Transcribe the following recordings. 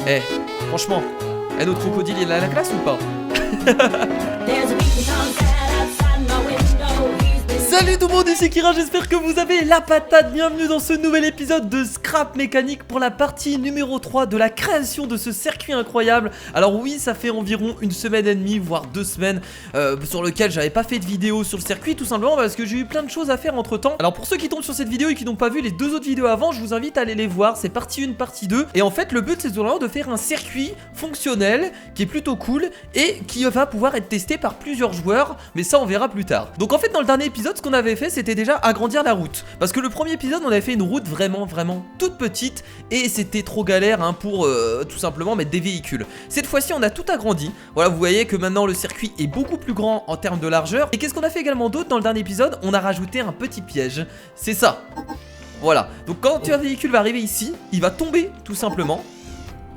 Eh, franchement, notre crocodile il a la classe ou pas? Salut tout le monde, ici Kira, j'espère que vous avez la patate. Bienvenue dans ce nouvel épisode de Scrap Mécanique pour la partie numéro 3 de la création de ce circuit incroyable. Alors oui, ça fait environ une semaine et demie, voire 2 semaines sur lequel j'avais pas fait de vidéo sur le circuit, tout simplement parce que j'ai eu plein de choses à faire entre temps. Alors pour ceux qui tombent sur cette vidéo et qui n'ont pas vu les 2 autres vidéos avant, je vous invite à aller les voir, c'est partie 1, partie 2. Et en fait le but c'est vraiment de faire un circuit fonctionnel qui est plutôt cool et qui va pouvoir être testé par plusieurs joueurs, mais ça on verra plus tard. Donc en fait dans le dernier épisode, ce qu'on avait fait c'était déjà agrandir la route, parce que le premier épisode on avait fait une route vraiment toute petite et c'était trop galère hein, pour tout simplement mettre des véhicules. Cette fois-ci on a tout agrandi, voilà, vous voyez que maintenant le circuit est beaucoup plus grand en termes de largeur. Et qu'est-ce qu'on a fait également d'autre dans le dernier épisode? On a rajouté un petit piège, c'est ça. Voilà, donc quand un véhicule va arriver ici, il va tomber tout simplement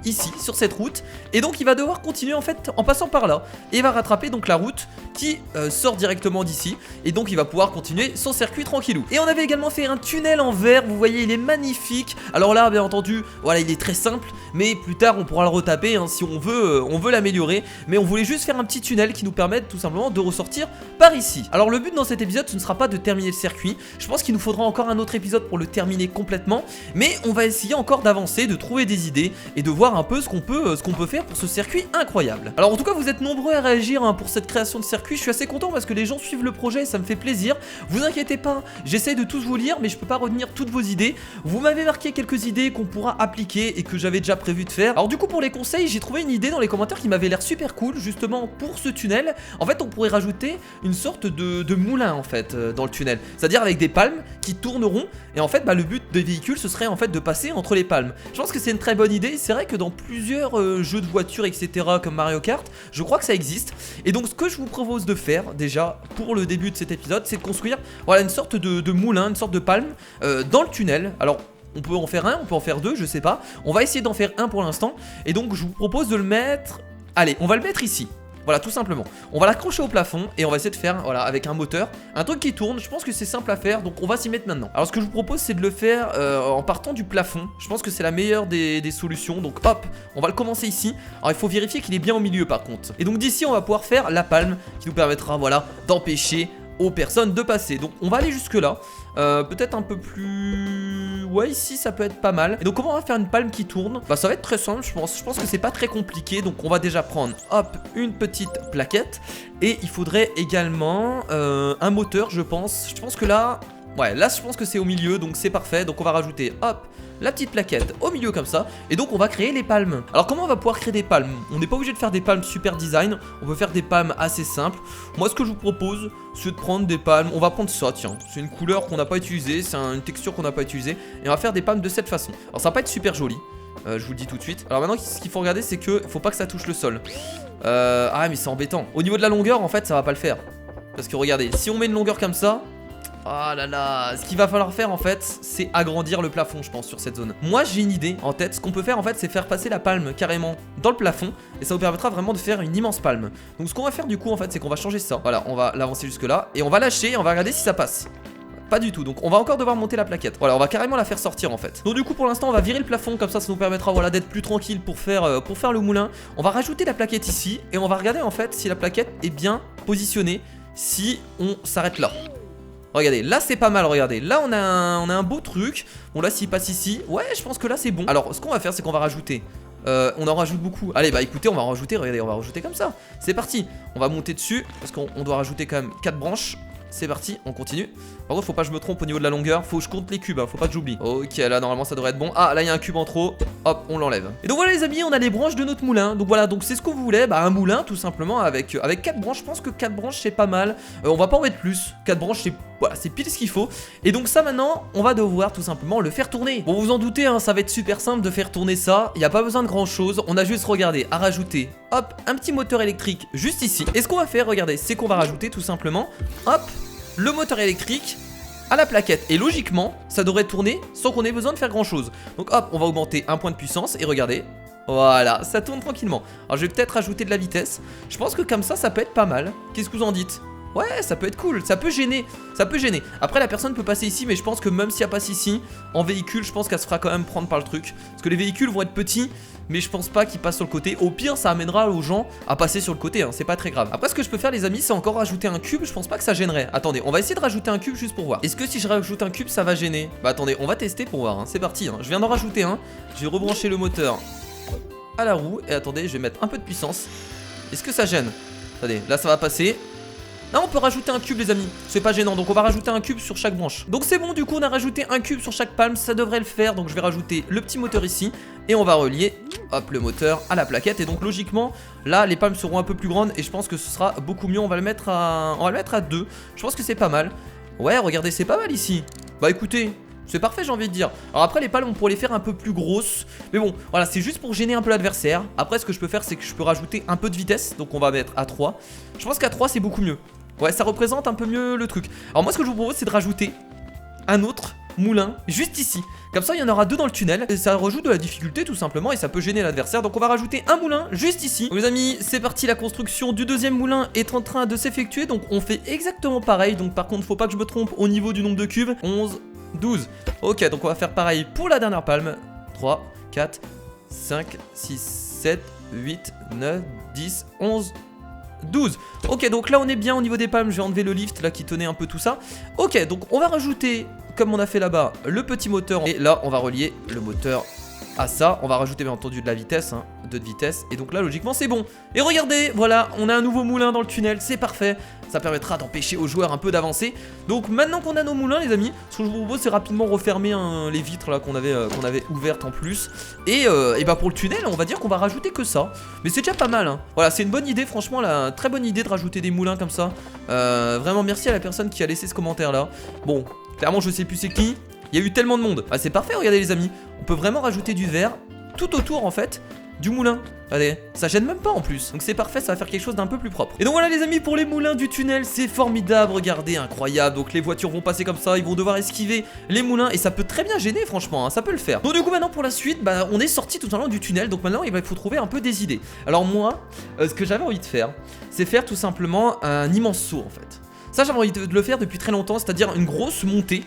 ici sur cette route et donc il va devoir continuer en fait en passant par là et il va rattraper donc la route qui sort directement d'ici et donc il va pouvoir continuer son circuit tranquillou. Et on avait également fait un tunnel en verre, vous voyez il est magnifique. Alors là bien entendu voilà il est très simple mais plus tard on pourra le retaper hein, si on veut l'améliorer, mais on voulait juste faire un petit tunnel qui nous permette tout simplement de ressortir par ici. Alors le but dans cet épisode ce ne sera pas de terminer le circuit, je pense qu'il nous faudra encore un autre épisode pour le terminer complètement, mais on va essayer encore d'avancer, de trouver des idées et de voir un peu ce qu'on peut faire pour ce circuit incroyable. Alors en tout cas vous êtes nombreux à réagir hein, pour cette création de circuit, je suis assez content parce que les gens suivent le projet et ça me fait plaisir. Vous inquiétez pas, j'essaye de tous vous lire mais je peux pas retenir toutes vos idées. Vous m'avez marqué quelques idées qu'on pourra appliquer et que j'avais déjà prévu de faire. Alors du coup pour les conseils j'ai trouvé une idée dans les commentaires qui m'avait l'air super cool justement pour ce tunnel. En fait on pourrait rajouter une sorte de moulin en fait dans le tunnel, c'est à dire avec des palmes qui tourneront et en fait le but des véhicules ce serait en fait de passer entre les palmes. Je pense que c'est une très bonne idée, c'est vrai que dans plusieurs jeux de voitures etc comme Mario Kart je crois que ça existe. Et donc ce que je vous propose de faire déjà pour le début de cet épisode c'est de construire voilà une sorte de moulin, une sorte de palme dans le tunnel. Alors on peut en faire un, on peut en faire deux, je sais pas. On va essayer d'en faire un pour l'instant. Et donc je vous propose de le mettre, allez on va le mettre ici. Voilà tout simplement, on va l'accrocher au plafond et on va essayer de faire voilà avec un moteur, un truc qui tourne. Je pense que c'est simple à faire donc on va s'y mettre maintenant. Alors ce que je vous propose c'est de le faire en partant du plafond. Je pense que c'est la meilleure des solutions. Donc hop, on va le commencer ici. Alors il faut vérifier qu'il est bien au milieu par contre. Et donc d'ici on va pouvoir faire la palme qui nous permettra voilà d'empêcher aux personnes de passer. Donc on va aller jusque là, peut-être un peu plus... ouais ici ça peut être pas mal. Et donc comment on va faire une palme qui tourne? Bah ça va être très simple je pense que c'est pas très compliqué. Donc on va déjà prendre hop une petite plaquette. Et il faudrait également un moteur je pense que là... ouais là je pense que c'est au milieu donc c'est parfait. Donc on va rajouter hop la petite plaquette au milieu comme ça. Et donc on va créer les palmes. Alors comment on va pouvoir créer des palmes? On n'est pas obligé de faire des palmes super design, on peut faire des palmes assez simples. Moi ce que je vous propose c'est de prendre des palmes. On va prendre ça tiens, c'est une couleur qu'on n'a pas utilisée, c'est une texture qu'on n'a pas utilisée. Et on va faire des palmes de cette façon. Alors ça va pas être super joli, je vous le dis tout de suite. Alors maintenant ce qu'il faut regarder c'est que faut pas que ça touche le sol. Ah mais c'est embêtant. Au niveau de la longueur en fait ça va pas le faire. Parce que regardez, si on met une longueur comme ça, oh là là, ce qu'il va falloir faire en fait c'est agrandir le plafond je pense sur cette zone. Moi j'ai une idée en tête, ce qu'on peut faire en fait c'est faire passer la palme carrément dans le plafond. Et ça vous permettra vraiment de faire une immense palme. Donc ce qu'on va faire du coup en fait c'est qu'on va changer ça. Voilà on va l'avancer jusque là et on va lâcher et on va regarder si ça passe. Pas du tout, donc on va encore devoir monter la plaquette. Voilà, on va carrément la faire sortir en fait. Donc du coup pour l'instant on va virer le plafond, comme ça ça nous permettra voilà d'être plus tranquille pour faire le moulin. On va rajouter la plaquette ici et on va regarder en fait si la plaquette est bien positionnée, si on s'arrête là. Regardez, là c'est pas mal, regardez, là on a un beau truc. Bon là s'il passe ici, ouais je pense que là c'est bon. Alors ce qu'on va faire c'est qu'on va rajouter, on en rajoute beaucoup. Allez bah écoutez on va en rajouter, regardez on va rajouter comme ça. C'est parti, on va monter dessus, parce qu'on doit rajouter quand même 4 branches. C'est parti, on continue. Par contre faut pas que je me trompe au niveau de la longueur, faut que je compte les cubes, hein, faut pas que j'oublie. Ok là normalement ça devrait être bon. Ah là il y a un cube en trop, hop on l'enlève. Et donc voilà les amis, on a les branches de notre moulin. Donc voilà, donc c'est ce qu'on voulait, bah un moulin tout simplement avec 4 branches. Je pense que 4 branches c'est pas mal, on va pas en mettre plus. 4 branches c'est voilà, c'est pile ce qu'il faut. Et donc ça maintenant on va devoir tout simplement le faire tourner. Bon vous en doutez hein, ça va être super simple de faire tourner ça. Il n'y a pas besoin de grand chose, on a juste regardé à rajouter hop un petit moteur électrique juste ici. Et ce qu'on va faire, regardez, c'est qu'on va rajouter tout simplement hop le moteur électrique à la plaquette. Et logiquement ça devrait tourner sans qu'on ait besoin de faire grand chose. Donc hop on va augmenter un point de puissance et regardez, voilà ça tourne tranquillement. Alors je vais peut-être ajouter de la vitesse. Je pense que comme ça peut être pas mal. Qu'est-ce que vous en dites? Ouais, ça peut être cool, ça peut gêner. Ça peut gêner. Après, la personne peut passer ici, mais je pense que même si elle passe ici, en véhicule, je pense qu'elle se fera quand même prendre par le truc. Parce que les véhicules vont être petits, mais je pense pas qu'ils passent sur le côté. Au pire, ça amènera aux gens à passer sur le côté, hein. C'est pas très grave. Après, ce que je peux faire, les amis, c'est encore rajouter un cube. Je pense pas que ça gênerait. Attendez, on va essayer de rajouter un cube juste pour voir. Est-ce que si je rajoute un cube, ça va gêner? Bah attendez, on va tester pour voir, hein. C'est parti, hein. Je viens d'en rajouter un. Je vais rebrancher le moteur à la roue. Et attendez, je vais mettre un peu de puissance. Est-ce que ça gêne? Attendez, là ça va passer. Là on peut rajouter un cube les amis, c'est pas gênant, donc on va rajouter un cube sur chaque branche. Donc c'est bon, du coup on a rajouté un cube sur chaque palme, ça devrait le faire. Donc je vais rajouter le petit moteur ici et on va relier, hop, le moteur à la plaquette. Et donc logiquement, là les palmes seront un peu plus grandes et je pense que ce sera beaucoup mieux. On va le mettre à 2, je pense que c'est pas mal. Ouais, regardez, c'est pas mal ici. Bah écoutez, c'est parfait, j'ai envie de dire. Alors après les palmes on pourrait les faire un peu plus grosses, mais bon voilà, c'est juste pour gêner un peu l'adversaire. Après ce que je peux faire c'est que je peux rajouter un peu de vitesse. Donc on va mettre à 3. Je pense qu'à 3 c'est beaucoup mieux. Ouais, ça représente un peu mieux le truc. Alors moi ce que je vous propose c'est de rajouter un autre moulin juste ici. Comme ça il y en aura 2 dans le tunnel et ça rajoute de la difficulté tout simplement. Et ça peut gêner l'adversaire. Donc on va rajouter un moulin juste ici. Donc, les amis, c'est parti, la construction du deuxième moulin est en train de s'effectuer. Donc on fait exactement pareil. Donc par contre faut pas que je me trompe au niveau du nombre de cubes. 11, 12. Ok, donc on va faire pareil pour la dernière palme. 3, 4, 5, 6, 7, 8, 9, 10, 11, 12. Ok, donc là on est bien au niveau des palmes. Je vais enlever le lift là qui tenait un peu tout ça. Ok, donc on va rajouter, comme on a fait là-bas, le petit moteur. Et là on va relier le moteur à ça. On va rajouter bien entendu de la vitesse, hein, 2 de vitesse. Et donc là logiquement c'est bon. Et regardez, voilà, on a un nouveau moulin dans le tunnel. C'est parfait. Ça permettra d'empêcher aux joueurs un peu d'avancer. Donc maintenant qu'on a nos moulins les amis, ce que je vous propose c'est rapidement refermer les vitres là qu'on avait ouvertes en plus. Et bah pour le tunnel on va dire qu'on va rajouter que ça. Mais c'est déjà pas mal, hein. Voilà, c'est une bonne idée franchement là, très bonne idée de rajouter des moulins comme ça. Vraiment merci à la personne qui a laissé ce commentaire là. Bon, clairement je sais plus c'est qui. Il y a eu tellement de monde. Ah c'est parfait, regardez les amis. On peut vraiment rajouter du verre tout autour en fait du moulin. Allez, ça gêne même pas en plus. Donc c'est parfait, ça va faire quelque chose d'un peu plus propre. Et donc voilà les amis, pour les moulins du tunnel, c'est formidable, regardez, incroyable. Donc les voitures vont passer comme ça, ils vont devoir esquiver les moulins. Et ça peut très bien gêner franchement, hein, ça peut le faire. Donc du coup maintenant pour la suite, bah on est sorti tout simplement du tunnel. Donc maintenant il faut trouver un peu des idées. Alors moi, ce que j'avais envie de faire, c'est faire tout simplement un immense saut en fait. Ça j'avais envie de le faire depuis très longtemps, c'est-à-dire une grosse montée.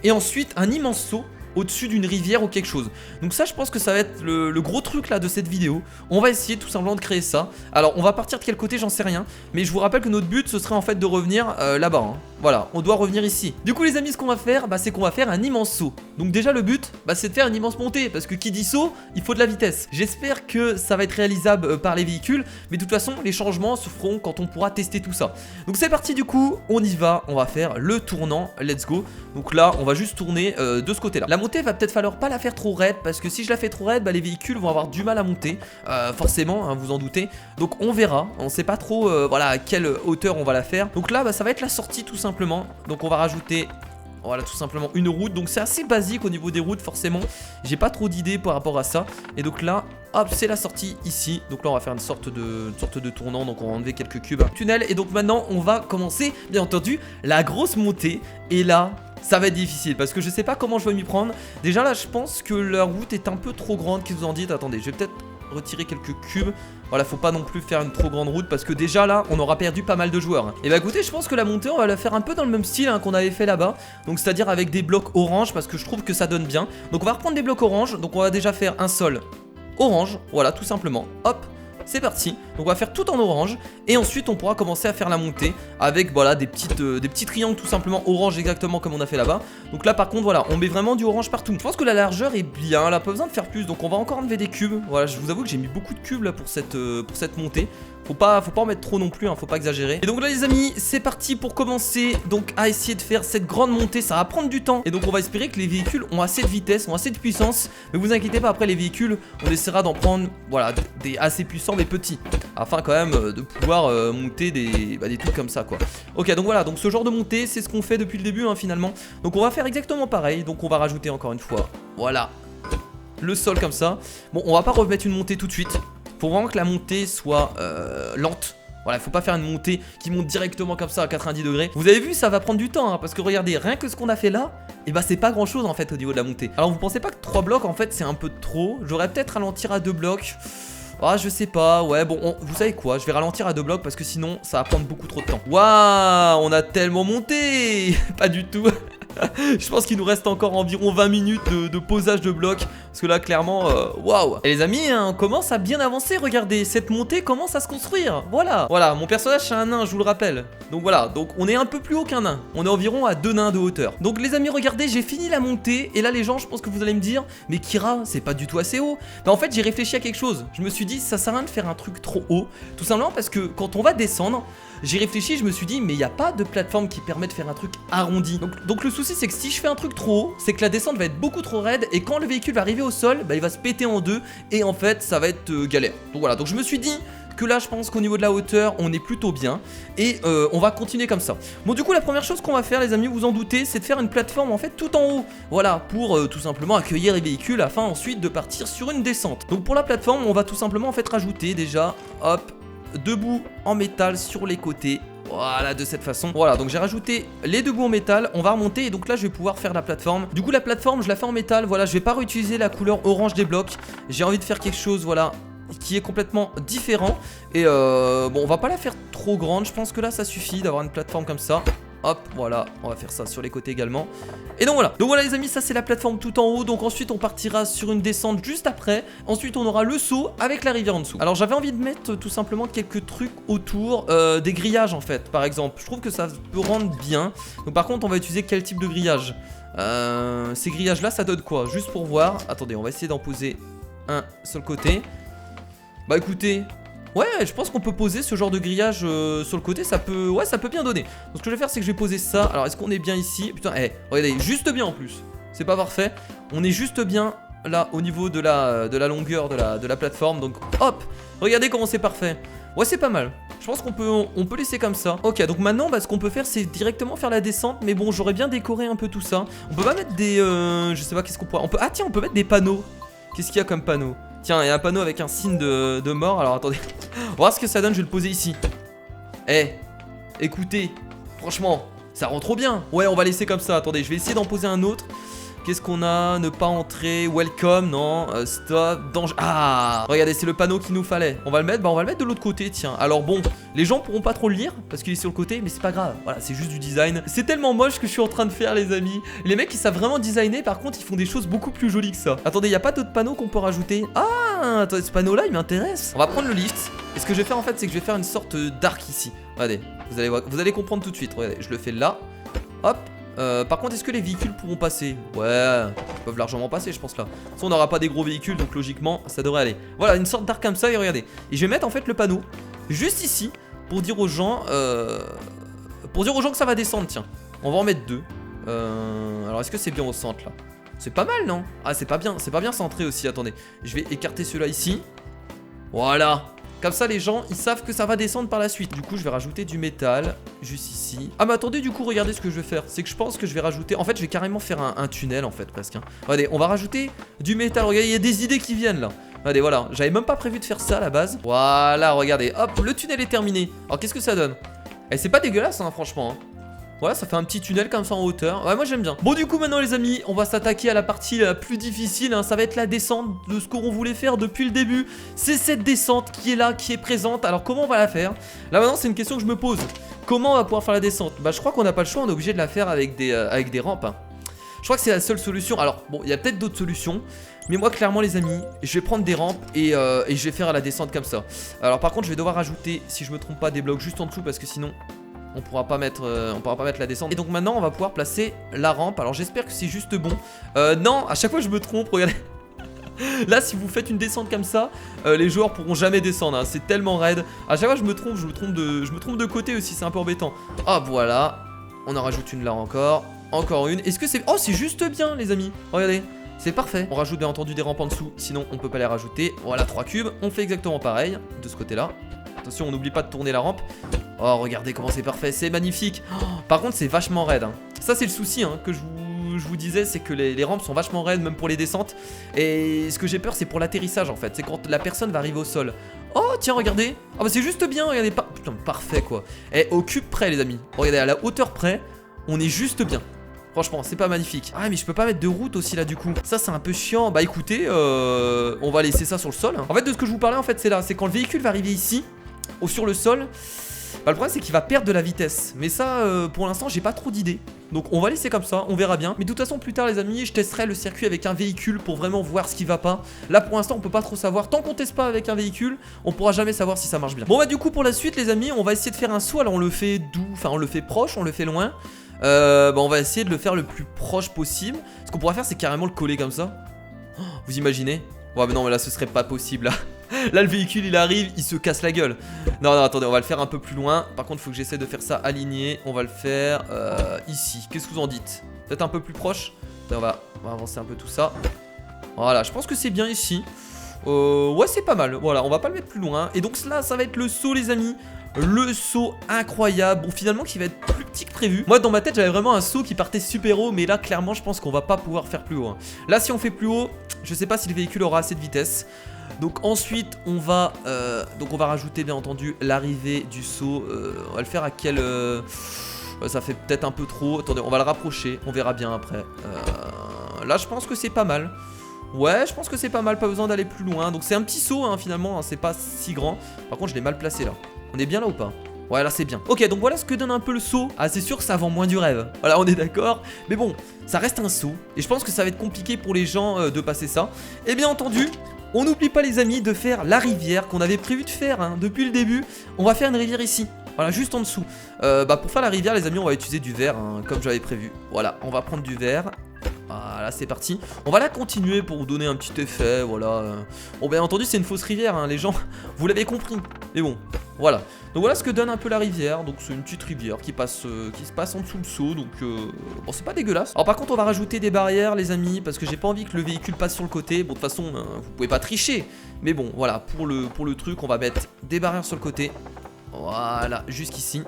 Et ensuite un immense saut au-dessus d'une rivière ou quelque chose. Donc ça je pense que ça va être le gros truc là de cette vidéo. On va essayer tout simplement de créer ça. Alors on va partir de quel côté j'en sais rien. Mais je vous rappelle que notre but ce serait en fait de revenir là-bas, hein. Voilà, on doit revenir ici. Du coup les amis, ce qu'on va faire, bah, c'est qu'on va faire un immense saut. Donc déjà le but, bah, c'est de faire une immense montée. Parce que qui dit saut, il faut de la vitesse. J'espère que ça va être réalisable par les véhicules. Mais de toute façon les changements se feront quand on pourra tester tout ça. Donc c'est parti du coup, on y va. On va faire le tournant, let's go. Donc là on va juste tourner de ce côté là. La montée va peut-être falloir pas la faire trop raide. Parce que si je la fais trop raide, bah, les véhicules vont avoir du mal à monter, forcément, hein, vous en doutez. Donc on verra, on sait pas trop voilà, à quelle hauteur on va la faire. Donc là bah, ça va être la sortie tout simplement. Donc on va rajouter, voilà, tout simplement une route. Donc c'est assez basique au niveau des routes forcément. J'ai pas trop d'idées par rapport à ça. Et donc là, hop, c'est la sortie ici. Donc là on va faire une sorte de tournant. Donc on va enlever quelques cubes tunnel. Et donc maintenant on va commencer bien entendu la grosse montée. Et là ça va être difficile parce que je sais pas comment je vais m'y prendre. Déjà là je pense que la route est un peu trop grande. Qu'est-ce que vous en dites? Attendez, je vais peut-être retirer quelques cubes. Voilà, faut pas non plus faire une trop grande route parce que déjà là on aura perdu pas mal de joueurs. Et bah écoutez, je pense que la montée on va la faire un peu dans le même style, hein, qu'on avait fait là-bas. Donc c'est à dire avec des blocs orange parce que je trouve que ça donne bien. Donc on va reprendre des blocs orange. Donc on va déjà faire un sol orange, voilà, tout simplement. Hop, c'est parti. Donc on va faire tout en orange. Et ensuite on pourra commencer à faire la montée avec voilà des petits triangles tout simplement orange, exactement comme on a fait là-bas. Donc là par contre voilà, on met vraiment du orange partout. Je pense que la largeur est bien, là pas besoin de faire plus. Donc on va encore enlever des cubes. Voilà, je vous avoue que j'ai mis beaucoup de cubes là pour cette montée. Faut pas en mettre trop non plus, hein, faut pas exagérer. Et donc là les amis, c'est parti pour commencer donc à essayer de faire cette grande montée. Ça va prendre du temps. Et donc on va espérer que les véhicules ont assez de vitesse, ont assez de puissance. Mais vous inquiétez pas, après les véhicules, on essaiera d'en prendre voilà des assez puissants mais petits. Afin quand même de pouvoir monter des trucs comme ça quoi. Ok, donc voilà, donc ce genre de montée c'est ce qu'on fait depuis le début, hein, finalement. Donc on va faire exactement pareil. Donc on va rajouter encore une fois, voilà, le sol comme ça. Bon, on va pas remettre une montée tout de suite. Faut vraiment que la montée soit lente. Voilà, faut pas faire une montée qui monte directement comme ça à 90 degrés. Vous avez vu, ça va prendre du temps, hein, parce que regardez, rien que ce qu'on a fait là, et bah c'est pas grand chose en fait au niveau de la montée. Alors vous pensez pas que 3 blocs en fait c'est un peu trop? J'aurais peut-être ralentir à 2 blocs. Ah, je sais pas, ouais, bon, vous savez quoi, je vais ralentir à 2 blocs parce que sinon, ça va prendre beaucoup trop de temps. Waouh, on a tellement monté. Pas du tout. Je pense qu'il nous reste encore environ 20 minutes de posage de blocs. Parce que là, clairement, waouh. Et les amis, hein, on commence à bien avancer. Regardez, cette montée commence à se construire. Voilà, voilà, mon personnage, c'est un nain, je vous le rappelle. Donc voilà, donc on est un peu plus haut qu'un nain. On est environ à 2 nains de hauteur. Donc les amis, regardez, j'ai fini la montée. Et là, les gens, je pense que vous allez me dire, mais Kira, c'est pas du tout assez haut. Bah, en fait, j'ai réfléchi à quelque chose. Je me suis dit, ça sert à rien de faire un truc trop haut. Tout simplement parce que quand on va descendre, j'ai réfléchi, je me suis dit, mais il n'y a pas de plateforme qui permet de faire un truc arrondi. Donc le souci, c'est que si je fais un truc trop haut, c'est que la descente va être beaucoup trop raide. Et quand le véhicule va arriver au sol, bah, il va se péter en deux. Et en fait, ça va être galère. Donc voilà, donc je me suis dit que là, je pense qu'au niveau de la hauteur, on est plutôt bien. Et on va continuer comme ça. Bon, du coup, la première chose qu'on va faire, les amis, vous en doutez, c'est de faire une plateforme en fait tout en haut. Voilà, pour tout simplement accueillir les véhicules afin ensuite de partir sur une descente. Donc pour la plateforme, on va tout simplement en fait rajouter déjà, hop, 2 bouts en métal sur les côtés. Voilà, de cette façon. Voilà, donc j'ai rajouté les 2 bouts en métal. On va remonter et donc là je vais pouvoir faire la plateforme. Du coup la plateforme je la fais en métal. Voilà, je vais pas réutiliser la couleur orange des blocs. J'ai envie de faire quelque chose, voilà, qui est complètement différent. Et bon, on va pas la faire trop grande. Je pense que là ça suffit d'avoir une plateforme comme ça. Hop, voilà, on va faire ça sur les côtés également. Et donc voilà les amis, ça c'est la plateforme tout en haut. Donc ensuite on partira sur une descente juste après. Ensuite on aura le saut avec la rivière en dessous. Alors j'avais envie de mettre tout simplement quelques trucs autour, des grillages en fait, par exemple. Je trouve que ça peut rendre bien. Donc par contre on va utiliser quel type de grillage? Ces grillages là ça donne quoi? Juste pour voir. Attendez, on va essayer d'en poser un sur le côté. Bah écoutez, ouais, je pense qu'on peut poser ce genre de grillage sur le côté, ça peut, ouais, ça peut bien donner. Donc ce que je vais faire, c'est que je vais poser ça. Alors est-ce qu'on est bien ici? Putain, regardez, juste bien en plus. C'est pas parfait. On est juste bien là au niveau de la longueur de la plateforme. Donc hop, regardez comment c'est parfait. Ouais, c'est pas mal. Je pense qu'on peut laisser comme ça. Ok, donc maintenant, bah, ce qu'on peut faire, c'est directement faire la descente. Mais bon, j'aurais bien décoré un peu tout ça. On peut pas mettre des, je sais pas qu'est-ce qu'on pourrait. Ah tiens, on peut mettre des panneaux. Qu'est-ce qu'il y a comme panneau? Tiens, il y a un panneau avec un signe de mort. Alors attendez, on va voir ce que ça donne. Je vais le poser ici. Écoutez, franchement, ça rend trop bien. Ouais, on va laisser comme ça. Attendez, je vais essayer d'en poser un autre. Qu'est-ce qu'on a? Ne pas entrer. Welcome, non. Stop. Danger. Ah, regardez, c'est le panneau qu'il nous fallait. On va le mettre. Bah, on va le mettre de l'autre côté. Tiens. Alors bon, les gens pourront pas trop le lire parce qu'il est sur le côté, mais c'est pas grave. Voilà, c'est juste du design. C'est tellement moche ce que je suis en train de faire, les amis. Les mecs, ils savent vraiment designer. Par contre, ils font des choses beaucoup plus jolies que ça. Attendez, il y a pas d'autres panneaux qu'on peut rajouter? Ah, attendez, ce panneau-là, il m'intéresse. On va prendre le lift. Et ce que je vais faire en fait, c'est que je vais faire une sorte d'arc ici. Regardez, vous allez comprendre tout de suite. Regardez, je le fais là. Hop. Par contre, est-ce que les véhicules pourront passer? Ouais, ils peuvent largement passer, je pense là. On n'aura pas des gros véhicules, donc logiquement, ça devrait aller. Voilà, une sorte d'arc comme ça, et regardez. Et je vais mettre en fait le panneau juste ici pour dire aux gens, que ça va descendre. Tiens, on va en mettre 2. Alors, est-ce que c'est bien au centre là? C'est pas mal, non? Ah, c'est pas bien centré aussi. Attendez, je vais écarter ceux-là ici. Voilà. Comme ça les gens ils savent que ça va descendre par la suite. Du coup je vais rajouter du métal juste ici. Ah mais attendez, du coup regardez ce que je vais faire. C'est que je pense que je vais rajouter, en fait je vais carrément faire un tunnel en fait presque. Regardez, on va rajouter du métal. Regardez, il y a des idées qui viennent là. Regardez, voilà, j'avais même pas prévu de faire ça à la base. Voilà, regardez, hop, le tunnel est terminé. Alors qu'est-ce que ça donne? C'est pas dégueulasse hein, franchement hein. Voilà, ça fait un petit tunnel comme ça en hauteur. Ouais, moi j'aime bien. Bon, du coup, maintenant, les amis, on va s'attaquer à la partie la plus difficile. Hein. Ça va être la descente de ce qu'on voulait faire depuis le début. C'est cette descente qui est là, qui est présente. Alors, comment on va la faire? Là, maintenant, c'est une question que je me pose. Comment on va pouvoir faire la descente? Bah, je crois qu'on n'a pas le choix. On est obligé de la faire avec des rampes. Hein. Je crois que c'est la seule solution. Alors, bon, il y a peut-être d'autres solutions. Mais moi, clairement, les amis, je vais prendre des rampes et je vais faire la descente comme ça. Alors, par contre, je vais devoir ajouter, si je me trompe pas, des blocs juste en dessous parce que sinon... on pourra pas mettre la descente. Et donc maintenant on va pouvoir placer la rampe. Alors j'espère que c'est juste bon. Non, à chaque fois je me trompe, regardez. Là si vous faites une descente comme ça, les joueurs pourront jamais descendre hein. C'est tellement raide. À chaque fois je me trompe de côté aussi, c'est un peu embêtant. Ah voilà, on en rajoute une là encore. Encore une. Est-ce que c'est... oh c'est juste bien les amis. Regardez, c'est parfait. On rajoute bien entendu des rampes en dessous, sinon on peut pas les rajouter. Voilà, 3 cubes. On fait exactement pareil de ce côté là. Attention, on n'oublie pas de tourner la rampe. Oh, regardez comment c'est parfait, c'est magnifique. Oh, par contre, c'est vachement raide. Hein. Ça, c'est le souci hein, que je vous disais, c'est que les rampes sont vachement raides, même pour les descentes. Et ce que j'ai peur, c'est pour l'atterrissage, en fait. C'est quand la personne va arriver au sol. Oh, tiens, regardez. Ah, bah c'est juste bien, regardez. Putain, parfait, quoi. Et au cube près, les amis. Regardez, à la hauteur près, on est juste bien. Franchement, c'est pas magnifique. Ah, mais je peux pas mettre de route aussi là du coup. Ça, c'est un peu chiant. Bah écoutez, on va laisser ça sur le sol. En fait, de ce que je vous parlais, en fait, c'est là. C'est quand le véhicule va arriver ici, ou sur le sol. Bah, le problème, c'est qu'il va perdre de la vitesse. Mais ça, pour l'instant, j'ai pas trop d'idées. Donc on va laisser comme ça, on verra bien. Mais de toute façon, plus tard, les amis, je testerai le circuit avec un véhicule pour vraiment voir ce qui va pas. Là, pour l'instant, on peut pas trop savoir. Tant qu'on teste pas avec un véhicule, on pourra jamais savoir si ça marche bien. Bon, bah du coup, pour la suite, les amis, on va essayer de faire un saut. Alors on le fait d'où? Enfin, on le fait proche, on le fait loin. Bah on va essayer de le faire le plus proche possible. Ce qu'on pourra faire, c'est carrément le coller comme ça. Oh, vous imaginez? Ouais, mais non, mais là, ce serait pas possible là. Là, le véhicule, il arrive, il se casse la gueule. Non, non, attendez, on va le faire un peu plus loin. Par contre, il faut que j'essaie de faire ça aligné. On va le faire ici. Qu'est-ce que vous en dites? Peut-être un peu plus proche. On va avancer un peu tout ça. Voilà, je pense que c'est bien ici. Ouais, c'est pas mal. Voilà, on va pas le mettre plus loin. Et donc là, ça va être le saut, les amis. Le saut incroyable. Bon, finalement, qui va être plus petit que prévu. Moi, dans ma tête, j'avais vraiment un saut qui partait super haut. Mais là, clairement, je pense qu'on va pas pouvoir faire plus haut, hein. Là, si on fait plus haut, je sais pas si le véhicule aura assez de vitesse. Donc ensuite on va rajouter bien entendu l'arrivée du saut. On va le faire à quel ça fait peut-être un peu trop. Attendez, on va le rapprocher, on verra bien après. Là je pense que c'est pas mal. Ouais, je pense que c'est pas mal, pas besoin d'aller plus loin. Donc c'est un petit saut hein, finalement, hein, c'est pas si grand. Par contre je l'ai mal placé là. On est bien là ou pas? Ouais, là c'est bien. Ok, donc voilà ce que donne un peu le saut. Ah, c'est sûr que ça vend moins du rêve. Voilà, on est d'accord. Mais bon, ça reste un saut. Et je pense que ça va être compliqué pour les gens de passer ça. Et bien entendu, on n'oublie pas les amis de faire la rivière qu'on avait prévu de faire hein, depuis le début. On va faire une rivière ici. Voilà, juste en dessous. Pour faire la rivière, les amis, on va utiliser du verre hein, comme j'avais prévu. Voilà, on va prendre du verre. Voilà, c'est parti. On va la continuer pour vous donner un petit effet, voilà. Bon, bien entendu, c'est une fausse rivière, hein, les gens, vous l'avez compris. Mais bon, voilà. Donc voilà ce que donne un peu la rivière. Donc c'est une petite rivière qui se passe en dessous le seau. Donc bon, c'est pas dégueulasse. Alors par contre, on va rajouter des barrières, les amis, parce que j'ai pas envie que le véhicule passe sur le côté. Bon, de toute façon, vous pouvez pas tricher. Mais bon, voilà, pour le truc, on va mettre des barrières sur le côté. Voilà, jusqu'ici.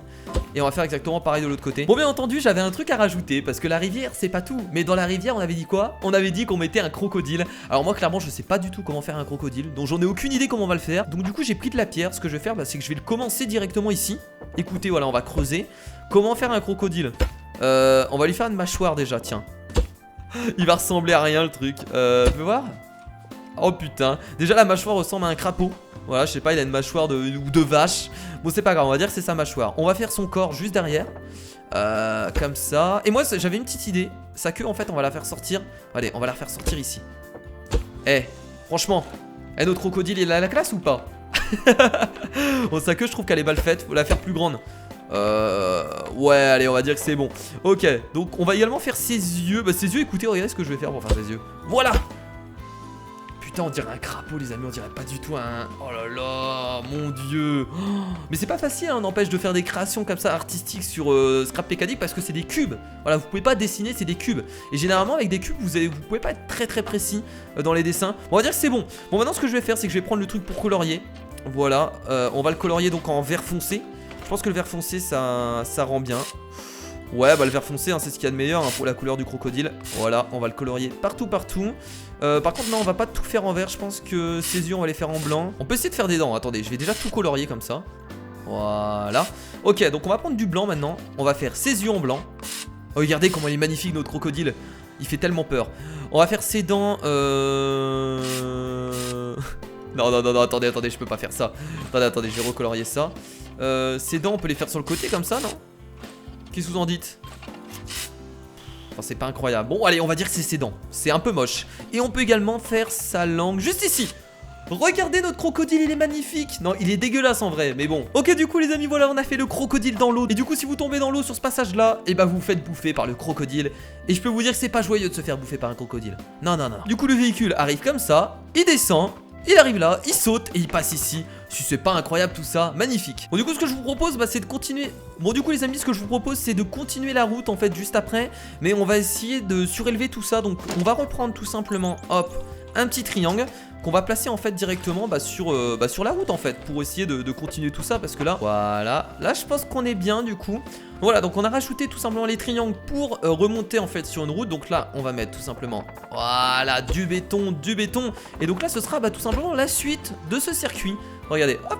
Et on va faire exactement pareil de l'autre côté. Bon, bien entendu, j'avais un truc à rajouter parce que la rivière, c'est pas tout. Mais dans la rivière, on avait dit quoi? On avait dit qu'on mettait un crocodile. Alors moi, clairement, je sais pas du tout comment faire un crocodile. Donc j'en ai aucune idée comment on va le faire. Donc du coup, j'ai pris de la pierre. Ce que je vais faire, c'est que je vais le commencer directement ici. Écoutez, voilà, on va creuser. Comment faire un crocodile? On va lui faire une mâchoire déjà, tiens. Il va ressembler à rien le truc. Tu peux voir? Oh putain. Déjà, la mâchoire ressemble à un crapaud. Voilà, je sais pas, il a une mâchoire de vache. Bon, c'est pas grave, on va dire que c'est sa mâchoire. On va faire son corps juste derrière. Comme ça. Et moi, j'avais une petite idée. Sa queue, en fait, on va la faire sortir. Allez, on va la faire sortir ici. Eh, franchement, notre crocodile, il a la classe ou pas? Bon, sa queue, je trouve qu'elle est mal faite. Faut la faire plus grande. Ouais, allez, on va dire que c'est bon. Ok, donc on va également faire ses yeux. Bah, ses yeux, écoutez, regardez ce que je vais faire pour faire ses yeux. Voilà! Putain, on dirait un crapaud, les amis, on dirait pas du tout un... Oh là là, mon dieu. Mais c'est pas facile, hein, n'empêche, de faire des créations comme ça artistiques sur Scrap Mécanique parce que c'est des cubes. Voilà, vous pouvez pas dessiner, c'est des cubes. Et généralement, avec des cubes, vous pouvez pas être très précis dans les dessins. Bon, on va dire que c'est bon. Bon, maintenant, ce que je vais faire, c'est que je vais prendre le truc pour colorier. Voilà, on va le colorier donc en vert foncé. Je pense que le vert foncé, ça rend bien. Ouais, bah le vert foncé, hein, c'est ce qu'il y a de meilleur hein, pour la couleur du crocodile. Voilà, on va le colorier partout. Par contre, non, on va pas tout faire en vert. Je pense que ses yeux, on va les faire en blanc. On peut essayer de faire des dents. Attendez, je vais déjà tout colorier comme ça. Voilà. Ok, donc on va prendre du blanc maintenant. On va faire ses yeux en blanc. Oh, regardez comment il est magnifique, notre crocodile. Il fait tellement peur. On va faire ses dents. Non, attendez, je peux pas faire ça. Attendez, je vais recolorier ça. Ses dents, on peut les faire sur le côté comme ça, non? Qu'est-ce que vous en dites? Enfin, c'est pas incroyable. Bon, allez, on va dire que c'est ses dents. C'est un peu moche. Et on peut également faire sa langue juste ici. Regardez notre crocodile, il est magnifique. Non, il est dégueulasse en vrai, mais bon. Ok, du coup, les amis, voilà, on a fait le crocodile dans l'eau. Et du coup, si vous tombez dans l'eau sur ce passage-là, et bah vous vous faites bouffer par le crocodile. Et je peux vous dire que c'est pas joyeux de se faire bouffer par un crocodile. Non. Du coup, le véhicule arrive comme ça, il descend. Il arrive là, il saute et il passe ici. Si c'est pas incroyable tout ça, magnifique. Bon, du coup, ce que je vous propose, bah, c'est de continuer. Bon, du coup, les amis, ce que je vous propose, c'est de continuer la route en fait juste après. Mais on va essayer de surélever tout ça. Donc, on va reprendre tout simplement, hop, un petit triangle qu'on va placer en fait directement sur la route en fait. Pour essayer de continuer tout ça. Parce que là, voilà. Là, je pense qu'on est bien du coup. Voilà, donc on a rajouté tout simplement les triangles pour remonter en fait sur une route. Donc là, on va mettre tout simplement, voilà, du béton. Et donc là, ce sera tout simplement la suite de ce circuit. Regardez, hop,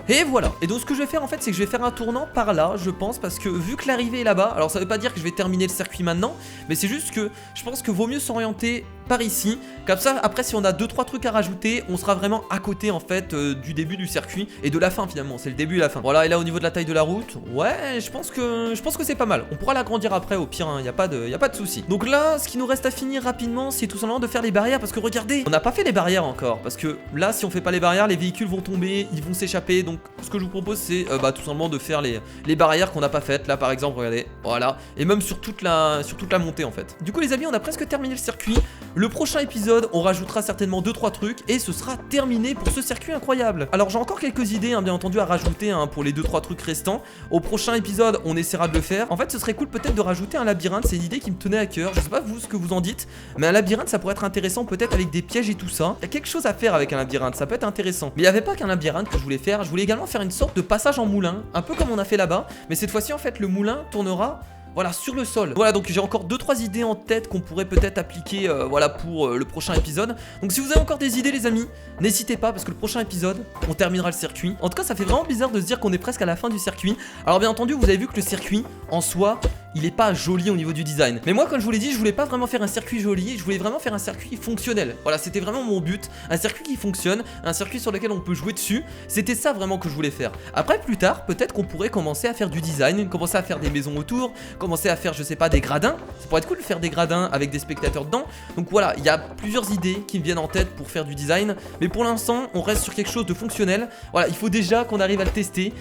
Et voilà. Et donc ce que je vais faire en fait, c'est que je vais faire un tournant par là, je pense, parce que vu que l'arrivée est là-bas, alors ça veut pas dire que je vais terminer le circuit maintenant, mais c'est juste que je pense que vaut mieux s'orienter par ici. Comme ça, après, si on a 2-3 trucs à rajouter, on sera vraiment à côté en fait du début du circuit et de la fin finalement. C'est le début et la fin. Voilà, et là au niveau de la taille de la route, ouais, je pense que c'est pas mal. On pourra l'agrandir après au pire, hein, y a pas de souci. Donc là, ce qui nous reste à finir rapidement, c'est tout simplement de faire les barrières parce que regardez, on n'a pas fait les barrières encore parce que là, si on fait pas les barrières, les véhicules vont tomber, ils vont s'échapper. Donc ce que je vous propose, c'est tout simplement de faire les barrières qu'on n'a pas faites. Là par exemple, regardez, voilà, et même sur toute la montée en fait. Du coup les amis, on a presque terminé le circuit. Le prochain épisode, on rajoutera certainement 2-3 trucs et ce sera terminé pour ce circuit incroyable. Alors j'ai encore quelques idées, hein, bien entendu, à rajouter pour les 2-3 trucs restants. Au prochain épisode, on essaiera de le faire. En fait, ce serait cool peut-être de rajouter un labyrinthe. C'est une idée qui me tenait à cœur. Je sais pas vous ce que vous en dites, mais un labyrinthe, ça pourrait être intéressant peut-être avec des pièges et tout ça. Il y a quelque chose à faire avec un labyrinthe, ça peut être intéressant. Mais il n'y avait pas qu'un labyrinthe que je voulais faire. Je voulais également faire une sorte de passage en moulin, un peu comme on a fait là-bas. Mais cette fois-ci, en fait, le moulin tournera... voilà, sur le sol. Voilà, donc j'ai encore 2-3 idées en tête qu'on pourrait peut-être appliquer voilà, pour le prochain épisode. Donc si vous avez encore des idées les amis, n'hésitez pas parce que le prochain épisode, on terminera le circuit. En tout cas, ça fait vraiment bizarre de se dire qu'on est presque à la fin du circuit. Alors bien entendu, vous avez vu que le circuit, en soi, il est pas joli au niveau du design. Mais moi, comme je vous l'ai dit, je voulais pas vraiment faire un circuit joli, je voulais vraiment faire un circuit fonctionnel. Voilà, c'était vraiment mon but. Un circuit qui fonctionne, un circuit sur lequel on peut jouer dessus. C'était ça vraiment que je voulais faire. Après, plus tard, peut-être qu'on pourrait commencer à faire du design, commencer à faire des maisons autour, commencer à faire, je sais pas, des gradins. Ça pourrait être cool de faire des gradins avec des spectateurs dedans. Donc voilà, il y a plusieurs idées qui me viennent en tête pour faire du design. Mais pour l'instant, on reste sur quelque chose de fonctionnel. Voilà, il faut déjà qu'on arrive à le tester,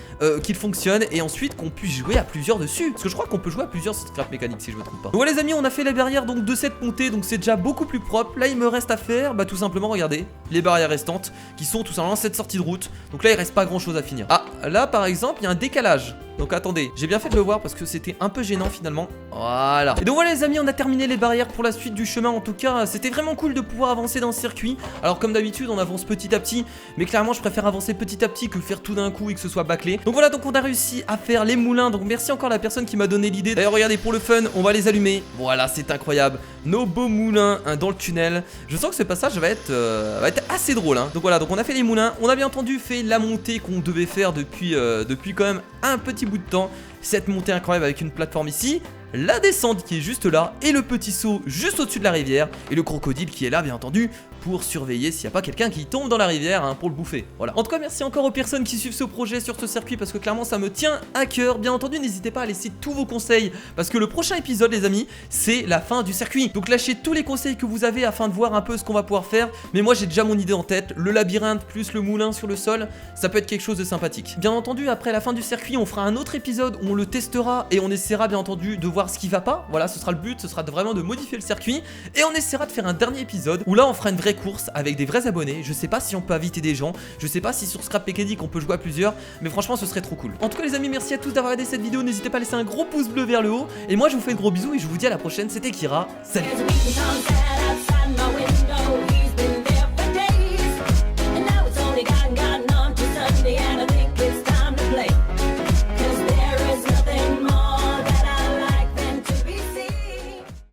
qu'il fonctionne et ensuite qu'on puisse jouer à plusieurs dessus. Parce que je crois qu'on peut jouer à plusieurs scrap mécaniques si je me trompe pas. Donc voilà les amis, on a fait les barrières donc de cette montée, donc c'est déjà beaucoup plus propre. Là il me reste à faire, tout simplement, regardez, les barrières restantes qui sont tout simplement cette sortie de route. Donc là il reste pas grand chose à finir. Ah, là par exemple, il y a un décalage. Donc attendez, j'ai bien fait de le voir parce que c'était un peu gênant finalement. Voilà. Et donc voilà les amis, on a terminé les barrières pour la suite du chemin. En tout cas, c'était vraiment cool de pouvoir avancer dans ce circuit. Alors comme d'habitude, on avance petit à petit, mais clairement je préfère avancer petit à petit que faire tout d'un coup et que ce soit bâclé. Donc voilà, donc on a réussi à faire les moulins. Donc merci encore à la personne qui m'a donné l'idée. D'ailleurs regardez, pour le fun, on va les allumer. Voilà, c'est incroyable. Nos beaux moulins dans le tunnel. Je sens que ce passage va être assez drôle. Donc voilà, donc on a fait les moulins. On a bien entendu fait la montée qu'on devait faire depuis quand même un petit bout de temps. Cette montée incroyable avec une plateforme ici, la descente qui est juste là et le petit saut juste au-dessus de la rivière et le crocodile qui est là bien entendu pour surveiller s'il n'y a pas quelqu'un qui tombe dans la rivière pour le bouffer. Voilà. En tout cas, merci encore aux personnes qui suivent ce projet sur ce circuit parce que clairement ça me tient à cœur. Bien entendu, n'hésitez pas à laisser tous vos conseils parce que le prochain épisode les amis, c'est la fin du circuit. Donc lâchez tous les conseils que vous avez afin de voir un peu ce qu'on va pouvoir faire. Mais moi j'ai déjà mon idée en tête, le labyrinthe plus le moulin sur le sol, ça peut être quelque chose de sympathique. Bien entendu, après la fin du circuit, on fera un autre épisode où on le testera et on essaiera bien entendu de voir ce qui va pas. Voilà, ce sera le but, ce sera vraiment de modifier le circuit et on essaiera de faire un dernier épisode où là on fera une vraie course avec des vrais abonnés. Je sais pas si on peut inviter des gens, je sais pas si sur Scrap Mécanique on peut jouer à plusieurs, mais franchement ce serait trop cool. En tout cas les amis, merci à tous d'avoir regardé cette vidéo, n'hésitez pas à laisser un gros pouce bleu vers le haut et moi je vous fais de gros bisous et je vous dis à la prochaine. C'était Kira, salut.